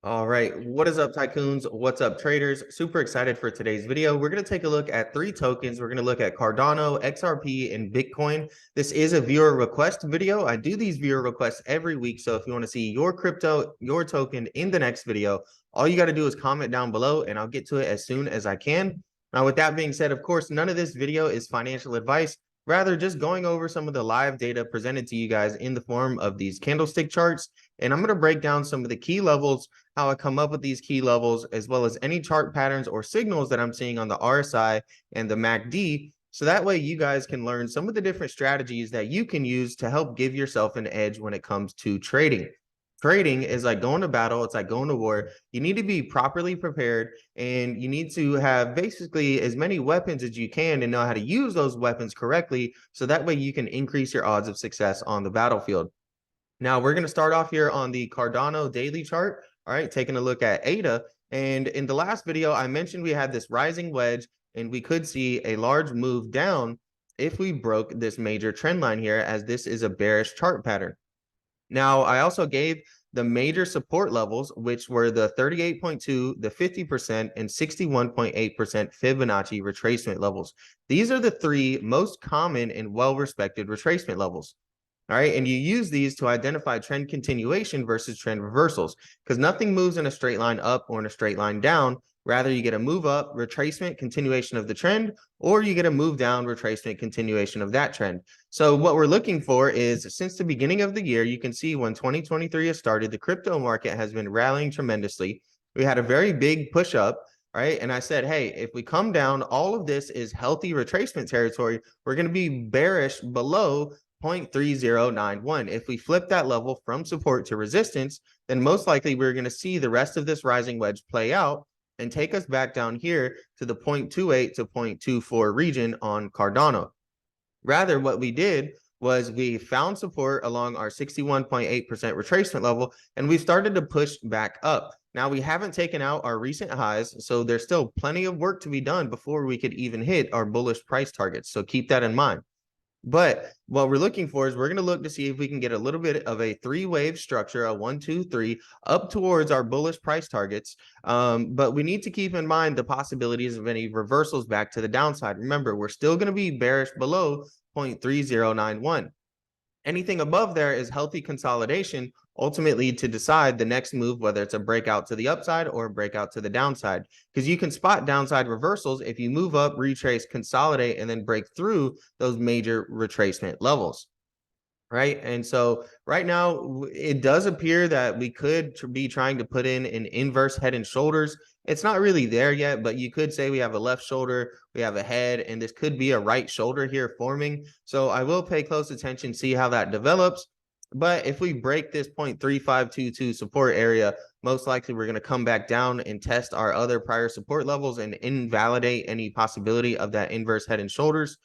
All right, what is up, tycoons? What's up, traders? Super excited for today's video. We're going to take a look at three tokens. We're going to look at Cardano, XRP, and Bitcoin. This is a viewer request video. I do these viewer requests every week. So if you want to see your crypto, your token in the next video, all you got to do is comment down below and I'll get to it as soon as I can. Now, with that being said, of course, none of this video is financial advice. Rather, just going over some of the live data presented to you guys in the form of these candlestick charts. And I'm going to break down some of the key levels, how I come up with these key levels, as well as any chart patterns or signals that I'm seeing on the RSI and the MACD. So that way you guys can learn some of the different strategies that you can use to help give yourself an edge when it comes to trading. Trading is like going to battle. It's like going to war. You need to be properly prepared and you need to have basically as many weapons as you can and know how to use those weapons correctly. So that way you can increase your odds of success on the battlefield. Now we're going to start off here on the Cardano daily chart. All right, taking a look at ADA. And in the last video, I mentioned we had this rising wedge and we could see a large move down if we broke this major trend line here, as this is a bearish chart pattern. Now, I also gave the major support levels, which were the 38.2, the 50%, and 61.8% Fibonacci retracement levels. These are the three most common and well-respected retracement levels. All right. And you use these to identify trend continuation versus trend reversals, because nothing moves in a straight line up or in a straight line down. Rather, you get a move up, retracement, continuation of the trend, or you get a move down, retracement, continuation of that trend. So what we're looking for is, since the beginning of the year, you can see when 2023 has started, the crypto market has been rallying tremendously. We had a very big push up. Right. And I said, hey, if we come down, all of this is healthy retracement territory. We're going to be bearish below 0.3091. If we flip that level from support to resistance, then most likely we're going to see the rest of this rising wedge play out and take us back down here to the 0.28 to 0.24 region on Cardano. Rather, what we did was we found support along our 61.8% retracement level, and we started to push back up. Now, we haven't taken out our recent highs, so there's still plenty of work to be done before we could even hit our bullish price targets. So keep that in mind. But what we're looking for is we're going to look to see if we can get a little bit of a three-wave structure, a 1, 2, 3, up towards our bullish price targets. But we need to keep in mind the possibilities of any reversals back to the downside. Remember, we're still going to be bearish below 0.3091. Anything above there is healthy consolidation, ultimately to decide the next move, whether it's a breakout to the upside or a breakout to the downside. Because you can spot downside reversals if you move up, retrace, consolidate, and then break through those major retracement levels. Right. And so right now, it does appear that we could be trying to put in an inverse head and shoulders. It's not really there yet, but you could say we have a left shoulder, we have a head, and this could be a right shoulder here forming. So I will pay close attention, see how that develops. But if we break this 0.3522 support area, most likely we're going to come back down and test our other prior support levels and invalidate any possibility of that inverse head and shoulders.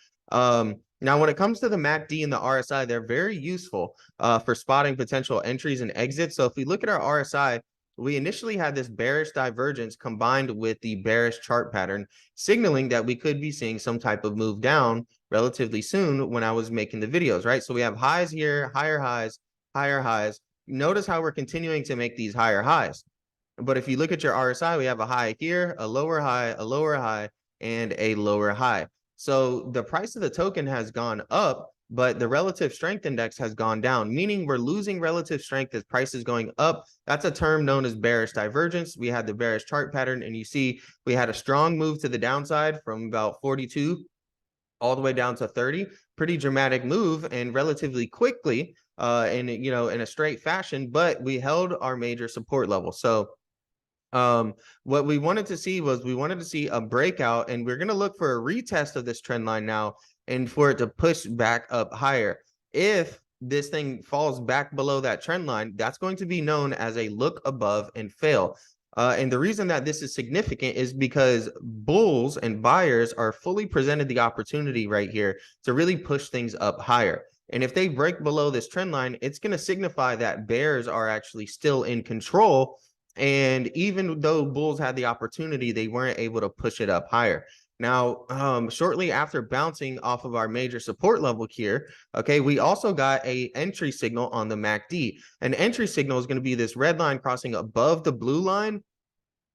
Now, when it comes to the MACD and the RSI, they're very useful for spotting potential entries and exits. So if we look at our RSI, we initially had this bearish divergence combined with the bearish chart pattern, signaling that we could be seeing some type of move down relatively soon when I was making the videos, right? So we have highs here, higher highs, higher highs. Notice how we're continuing to make these higher highs. But if you look at your RSI, we have a high here, a lower high, and a lower high. So the price of the token has gone up, but the relative strength index has gone down, meaning we're losing relative strength as price is going up. That's a term known as bearish divergence. We had the bearish chart pattern, and you see we had a strong move to the downside from about 42 all the way down to 30. Pretty dramatic move and relatively quickly in a straight fashion, but we held our major support level. So what we wanted to see was we wanted to see a breakout, and we're going to look for a retest of this trend line now and for it to push back up higher. If this thing falls back below that trend line, that's going to be known as a look above and fail. And the reason that this is significant is because bulls and buyers are fully presented the opportunity right here to really push things up higher. And if they break below this trend line, it's going to signify that bears are actually still in control. And even though bulls had the opportunity, they weren't able to push it up higher. Now, shortly after bouncing off of our major support level here, okay, we also got a entry signal on the MACD. An entry signal is going to be this red line crossing above the blue line.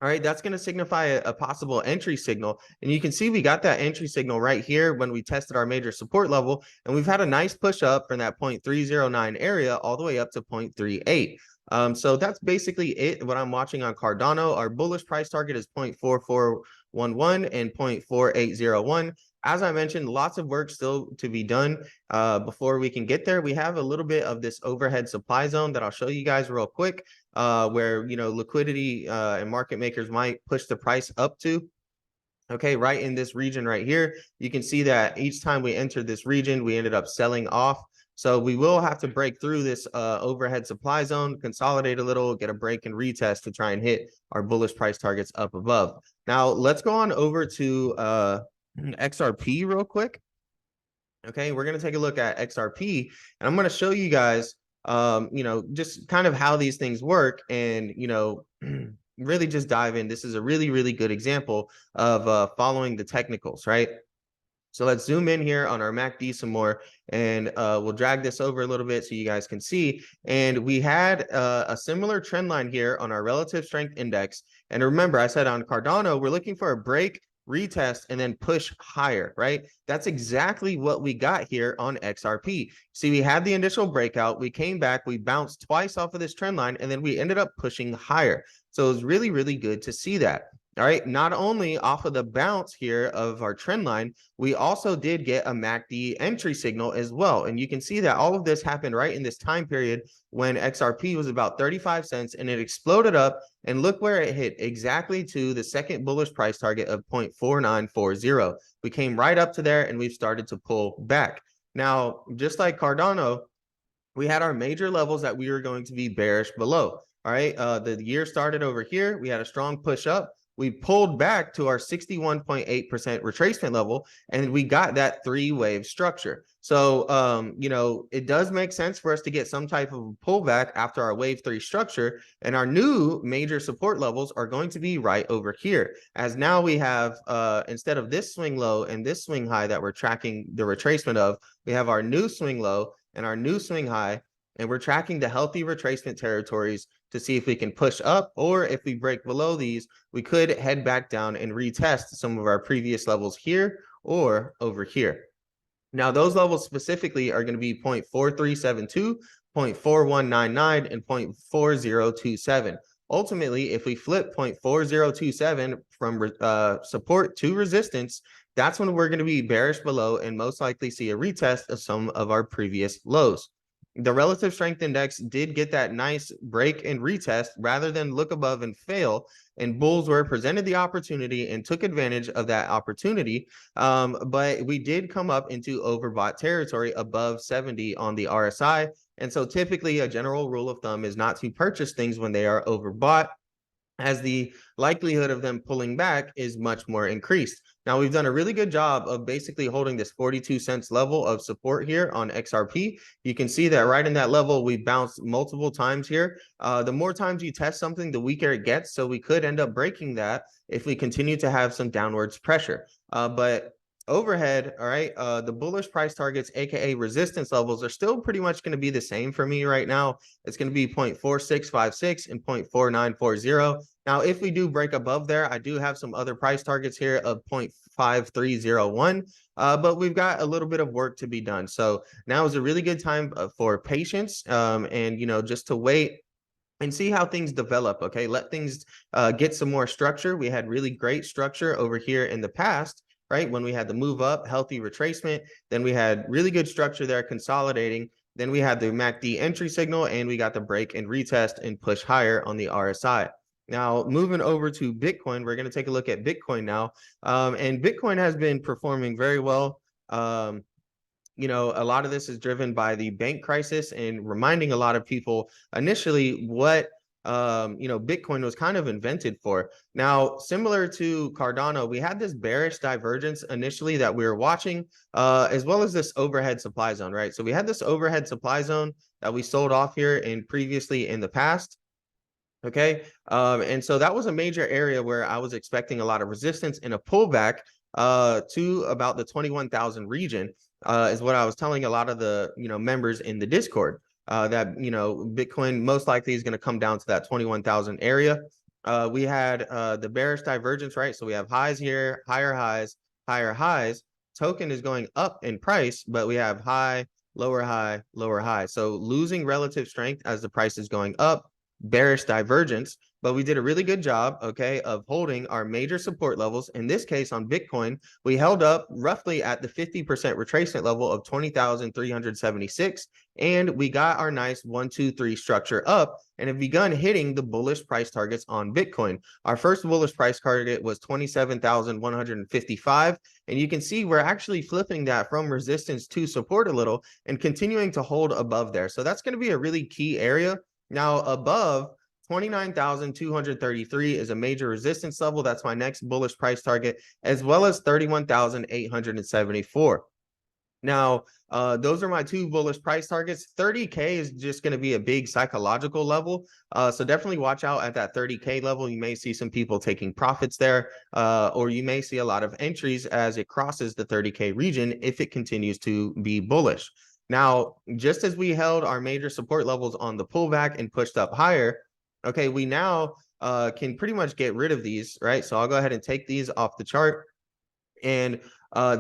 All right, that's going to signify a possible entry signal. And you can see we got that entry signal right here when we tested our major support level. And we've had a nice push up from that 0.309 area all the way up to 0.38. So that's basically it, what I'm watching on Cardano. Our bullish price target is 0.4411 and 0.4801. As I mentioned, lots of work still to be done before we can get there. We have a little bit of this overhead supply zone that I'll show you guys real quick, where, you know, liquidity and market makers might push the price up to. Okay, right in this region right here, you can see that each time we entered this region, we ended up selling off. So we will have to break through this overhead supply zone, consolidate a little, get a break and retest to try and hit our bullish price targets up above. Now, let's go on over to XRP real quick. Okay, we're going to take a look at XRP, and I'm going to show you guys, you know, just kind of how these things work, and, you know, really just dive in. This is a really, really good example of following the technicals, right? So let's zoom in here on our MACD some more, and we'll drag this over a little bit so you guys can see. And we had a similar trend line here on our relative strength index. And remember, I said on Cardano, we're looking for a break, retest, and then push higher, right? That's exactly what we got here on XRP. See, we had the initial breakout, we came back, we bounced twice off of this trend line, and then we ended up pushing higher. So it was really, really good to see that. All right, not only off of the bounce here of our trend line, we also did get a MACD entry signal as well. And you can see that all of this happened right in this time period when XRP was about 35 cents, and it exploded up, and look where it hit, exactly to the second bullish price target of 0.4940. We came right up to there, and we've started to pull back. Now, just like Cardano, we had our major levels that we were going to be bearish below. All right, the year started over here. We had a strong push up. We pulled back to our 61.8% retracement level, and we got that three-wave structure. So, you know, it does make sense for us to get some type of pullback after our wave 3 structure, and our new major support levels are going to be right over here, as now we have, instead of this swing low and this swing high that we're tracking the retracement of, we have our new swing low and our new swing high, and we're tracking the healthy retracement territories to see if we can push up, or if we break below these, we could head back down and retest some of our previous levels here or over here. Now, those levels specifically are going to be 0.4372, 0.4199, and 0.4027. Ultimately, if we flip 0.4027 from support to resistance, that's when we're going to be bearish below and most likely see a retest of some of our previous lows. The relative strength index did get that nice break and retest rather than look above and fail. And bulls were presented the opportunity and took advantage of that opportunity. But we did come up into overbought territory above 70 on the RSI. And so typically a general rule of thumb is not to purchase things when they are overbought, as the likelihood of them pulling back is much more increased. Now, we've done a really good job of basically holding this 42 cents level of support here on XRP. You can see that right in that level, we bounced multiple times here. The more times you test something, the weaker it gets. So we could end up breaking that if we continue to have some downwards pressure. But overhead, all right, the bullish price targets, aka resistance levels, are still pretty much going to be the same for me right now. It's going to be 0.4656 and 0.4940. Now, if we do break above there, I do have some other price targets here of 0.5301, but we've got a little bit of work to be done. So now is a really good time for patience, and, you know, just to wait and see how things develop. Okay, let things get some more structure. We had really great structure over here in the past, right? When we had the move up, healthy retracement, then we had really good structure there consolidating. Then we had the MACD entry signal, and we got the break and retest and push higher on the RSI. Now, moving over to Bitcoin, we're going to take a look at Bitcoin now. And Bitcoin has been performing very well. You know, a lot of this is driven by the bank crisis and reminding a lot of people initially what you know, Bitcoin was kind of invented for. Now, similar to Cardano, we had this bearish divergence initially that we were watching, as well as this overhead supply zone, right? So we had this overhead supply zone that we sold off here previously in the past. Okay. And so that was a major area where I was expecting a lot of resistance and a pullback. to about the 21,000 region, is what I was telling a lot of the members in the Discord, that Bitcoin most likely is going to come down to that 21,000 area. We had the bearish divergence, right? So we have highs here, higher highs, higher highs. Token is going up in price, but we have high, lower high, lower high. So losing relative strength as the price is going up, bearish divergence. But we did a really good job, okay, of holding our major support levels. In this case, on Bitcoin, we held up roughly at the 50% retracement level of 20,376, and we got our nice 1, 2, 3 structure up and have begun hitting the bullish price targets on Bitcoin. Our first bullish price target was 27,155, and you can see we're actually flipping that from resistance to support a little and continuing to hold above there. So that's going to be a really key area. Now, above 29,233 is a major resistance level. That's my next bullish price target, as well as 31,874. Now, those are my two bullish price targets. 30K is just going to be a big psychological level. So definitely watch out at that 30K level. You may see some people taking profits there, or you may see a lot of entries as it crosses the 30K region if it continues to be bullish. Now, just as we held our major support levels on the pullback and pushed up higher, okay, we now can pretty much get rid of these, right? So I'll go ahead and take these off the chart. And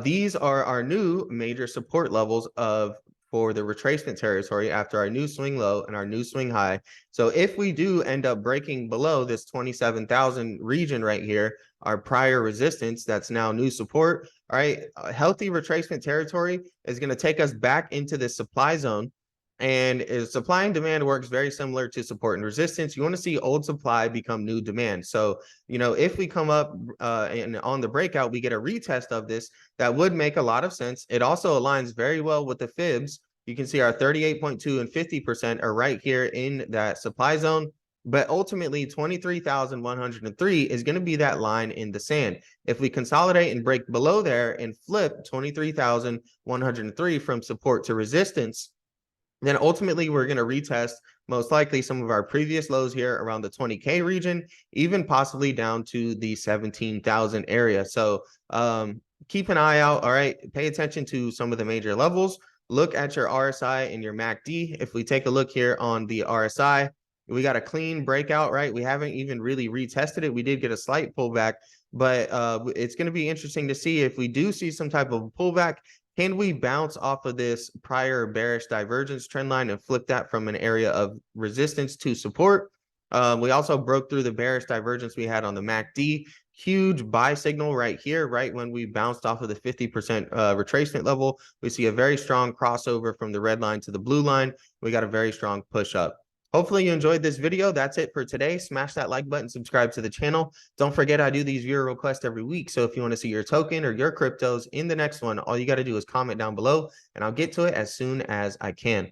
these are our new major support levels for the retracement territory after our new swing low and our new swing high. So if we do end up breaking below this 27,000 region right here, our prior resistance, that's now new support, all right, a healthy retracement territory is going to take us back into the supply zone. And supply and demand works very similar to support and resistance. You want to see old supply become new demand. So, if we come up and on the breakout, we get a retest of this, that would make a lot of sense. It also aligns very well with the fibs. You can see our 38.2 and 50% are right here in that supply zone. But ultimately, 23,103 is going to be that line in the sand. If we consolidate and break below there and flip 23,103 from support to resistance, then ultimately we're going to retest most likely some of our previous lows here around the 20K region, even possibly down to the 17,000 area. So keep an eye out. All right, pay attention to some of the major levels. Look at your RSI and your MACD. If we take a look here on the RSI, we got a clean breakout, right? We haven't even really retested it. We did get a slight pullback, but it's going to be interesting to see if we do see some type of pullback. Can we bounce off of this prior bearish divergence trend line and flip that from an area of resistance to support? We also broke through the bearish divergence we had on the MACD. Huge buy signal right here, right when we bounced off of the 50% retracement level. We see a very strong crossover from the red line to the blue line. We got a very strong push up. Hopefully you enjoyed this video. That's it for today. Smash that like button, subscribe to the channel. Don't forget, I do these viewer requests every week. So if you want to see your token or your cryptos in the next one, all you got to do is comment down below and I'll get to it as soon as I can.